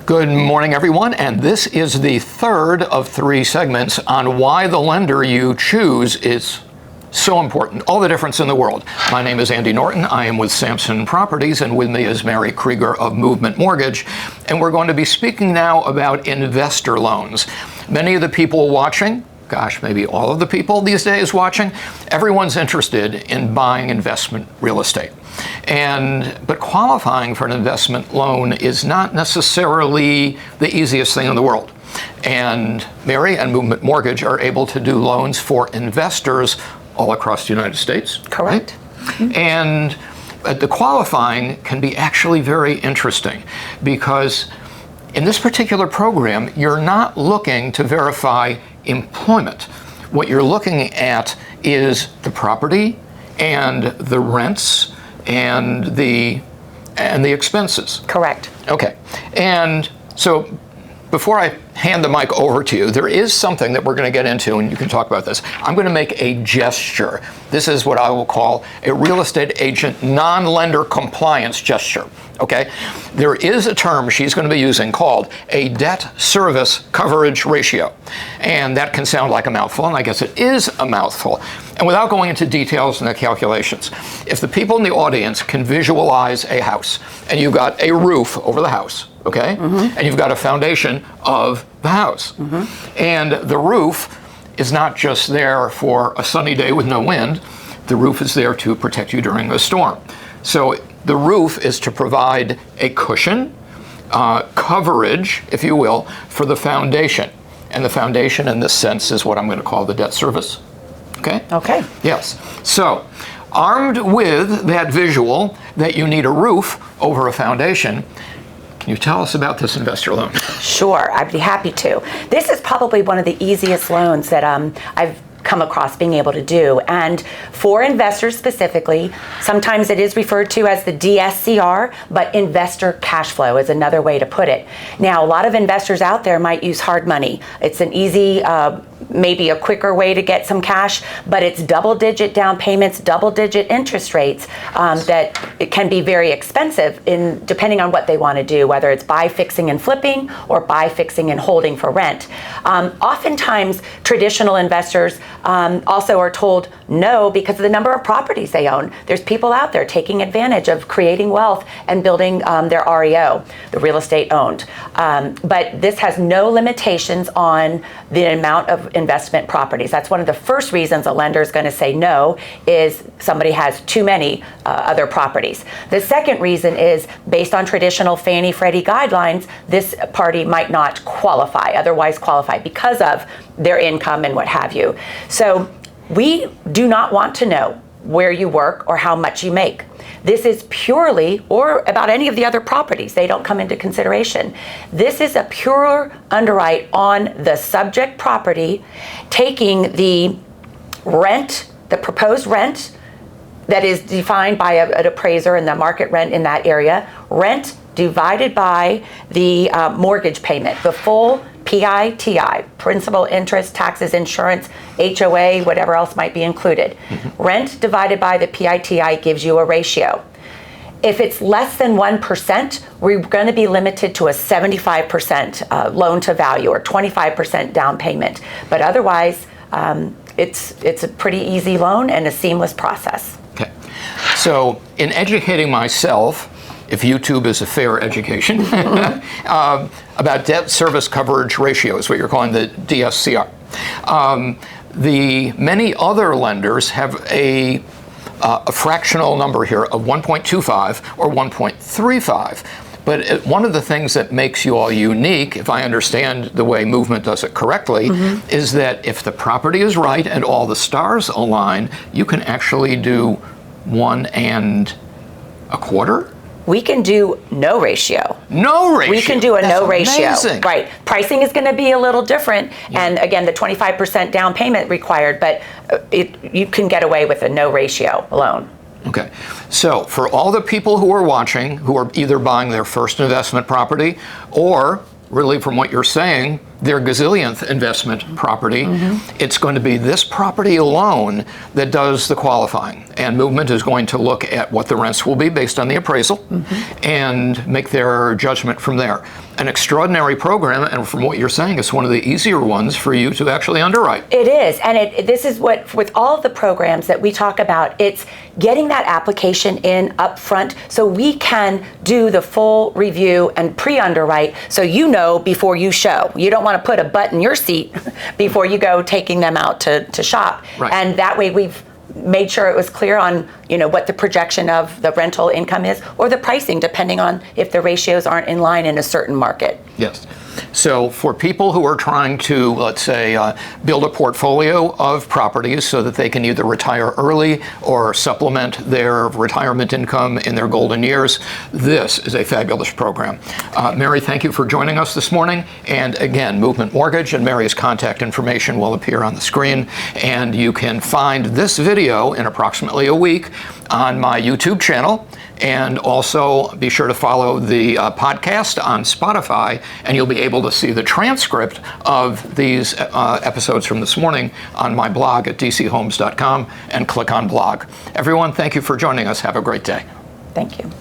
Good morning, everyone, and this is the third of 3 segments on why the lender you choose is so important, all the difference in the world. My name is Andy Norton. I am with Sampson Properties, and with me is Mary Krieger of Movement Mortgage, and we're going to be speaking now about investor loans. Many of the people watching, gosh, maybe all of the people these days watching, everyone's interested in buying investment real estate. But qualifying for an investment loan is not necessarily the easiest thing in the world. And Mary and Movement Mortgage are able to do loans for investors all across the United States. Correct. Right? Mm-hmm. And the qualifying can be actually very interesting because in this particular program, you're not looking to verify employment. What you're looking at is the property and the rents and the expenses. Correct. Okay. And so before I hand the mic over to you, there is something that we're going to get into, and you can talk about this. I'm going to make a gesture. This is what I will call a real estate agent non-lender compliance gesture. Okay? There is a term she's going to be using called a debt service coverage ratio. And that can sound like a mouthful, and I guess it is a mouthful. And without going into details and the calculations, if the people in the audience can visualize a house, and you've got a roof over the house, okay? Mm-hmm. And you've got a foundation of the house. Mm-hmm. And the roof is not just there for a sunny day with no wind. The roof is there to protect you during a storm. So the roof is to provide a cushion, coverage, if you will, for the foundation. And the foundation in this sense is what I'm going to call the debt service. Okay? Okay. Yes. So, armed with that visual that you need a roof over a foundation, can you tell us about this investor loan? Sure, I'd be happy to. This is probably one of the easiest loans that I've come across being able to do. And for investors specifically, sometimes it is referred to as the DSCR, but investor cash flow is another way to put it. Now, a lot of investors out there might use hard money. It's an easy, maybe a quicker way to get some cash, but it's double-digit down payments, double-digit interest rates that it can be very expensive depending on what they want to do, whether it's buy, fixing, and flipping or buy, fixing, and holding for rent. Oftentimes, traditional investors also are told no because of the number of properties they own. There's people out there taking advantage of creating wealth and building their REO, the real estate owned. But this has no limitations on the amount of investment properties. That's one of the first reasons a lender is going to say no, is somebody has too many other properties. The second reason is based on traditional Fannie Freddie guidelines, this party might not otherwise qualify because of their income and what have you. So we do not want to know where you work or how much you make. This is purely, or about any of the other properties, they don't come into consideration. This is a pure underwrite on the subject property, taking the rent, the proposed rent that is defined by an appraiser and the market rent in that area, rent divided by the mortgage payment, the full PITI, principal, interest, taxes, insurance, HOA, whatever else might be included. Mm-hmm. Rent divided by the PITI gives you a ratio. If it's less than 1%, we're going to be limited to a 75% loan to value or 25% down payment. But otherwise, it's a pretty easy loan and a seamless process. Okay. So in educating myself, if YouTube is a fair education, about debt service coverage ratio is what you're calling the DSCR. The many other lenders have a fractional number here of 1.25 or 1.35. But one of the things that makes you all unique, if I understand the way Movement does it correctly, mm-hmm. is that if the property is right and all the stars align, you can actually do 1 1/4. We can do no ratio. No ratio? We can do a That's no ratio. Amazing. Right. Pricing is going to be a little different. Yeah. And again, the 25% down payment required, but you can get away with a no ratio loan. Okay. So for all the people who are watching, who are either buying their first investment property or really from what you're saying, their gazillionth investment property, it's going to be this property alone that does the qualifying. And Movement is going to look at what the rents will be based on the appraisal and make their judgment from there. An extraordinary program, and from what you're saying, it's one of the easier ones for you to actually underwrite. It is, and this is what, with all of the programs that we talk about, it's getting that application in up front so we can do the full review and pre-underwrite so you know before you show. You don't want to put a butt in your seat before you go taking them out to shop. Right. And that way we've made sure it was clear on, you know, what the projection of the rental income is or the pricing, depending on if the ratios aren't in line in a certain market. Yes. So for people who are trying to, let's say, build a portfolio of properties so that they can either retire early or supplement their retirement income in their golden years, this is a fabulous program. Mary, thank you for joining us this morning. And again, Movement Mortgage and Mary's contact information will appear on the screen. And you can find this video in approximately a week on my YouTube channel. And also be sure to follow the podcast on Spotify, and you'll be able to see the transcript of these episodes from this morning on my blog at dchomes.com and click on blog. Everyone, thank you for joining us. Have a great day. Thank you.